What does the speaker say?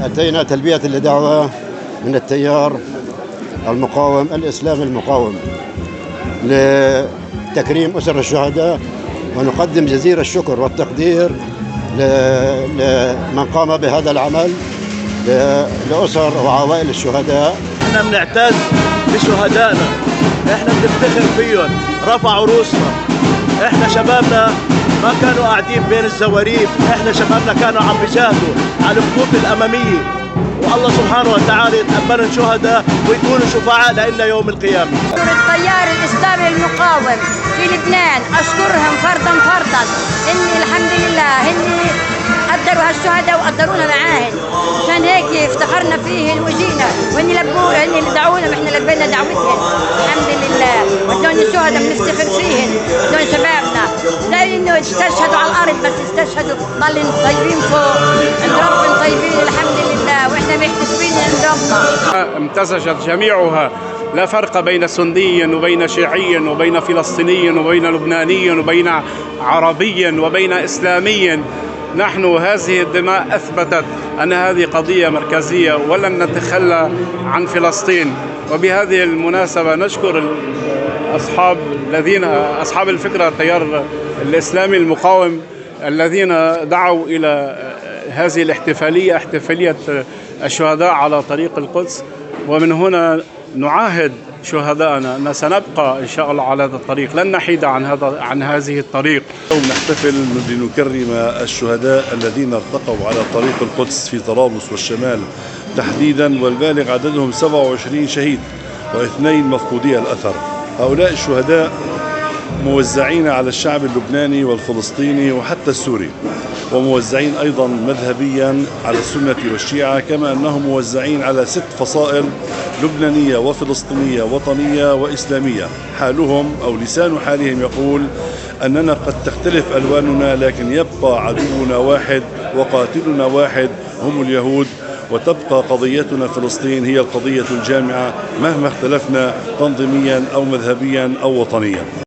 أتينا تلبية لدعوة من التيار المقاوم الإسلامي المقاوم لتكريم أسر الشهداء، ونقدم جزيل الشكر والتقدير لمن قام بهذا العمل لأسر وعوائل الشهداء. احنا بنعتز بشهدائنا، احنا بنفتخر فيهم، رفعوا رؤوسنا. احنا شبابنا ما كانوا قاعدين بين الزواريب، احنا شبابنا كانوا عم بيجاهدوا على الخطوط الاماميه، والله سبحانه وتعالى يتقبلهم شهداء ويكونوا شفعاء لنا يوم القيامه. التيار الاسلامي المقاوم في لبنان اشكرهم فردا فردا، اني الحمد لله اني قدروا هالشهداء وقدرونا معاهن، عشان هيك افتخرنا فيهن وجينا، واني لبونا اني دعونا واحنا لبينا دعوتهن الحمد لله. ودون الشهداء بنفتخر فيهن، دون شبابنا لانه استشهدوا على الارض بس استشهدوا ضلن طيبين فوق عند ربهم، طيبين الحمد لله، واحنا محتسبين عند ربنا. امتزجت جميعها، لا فرق بين سني وبين شيعي وبين فلسطيني وبين لبناني وبين عربي وبين إسلامي. نحن هذه الدماء أثبتت أن هذه قضية مركزية ولن نتخلى عن فلسطين. وبهذه المناسبة نشكر أصحاب الفكرة التيار الإسلامي المقاوم الذين دعوا إلى هذه الاحتفالية، احتفالية الشهداء على طريق القدس. ومن هنا نعاهد شهداءنا أن سنبقى إن شاء الله على هذا الطريق، لن نحيد عن هذه الطريق. اليوم نحتفل لنكرم الشهداء الذين ارتقوا على طريق القدس في طرابلس والشمال تحديدا، والبالغ عددهم 27 شهيد واثنين مفقودي الأثر. هؤلاء الشهداء موزعين على الشعب اللبناني والفلسطيني وحتى السوري، وموزعين أيضا مذهبيا على السنة والشيعة، كما أنهم موزعين على 6 فصائل لبنانية وفلسطينية وطنية وإسلامية. حالهم أو لسان حالهم يقول أننا قد تختلف ألواننا، لكن يبقى عدونا واحد وقاتلنا واحد هم اليهود، وتبقى قضيتنا فلسطين هي القضية الجامعة مهما اختلفنا تنظيميا أو مذهبيا أو وطنيا.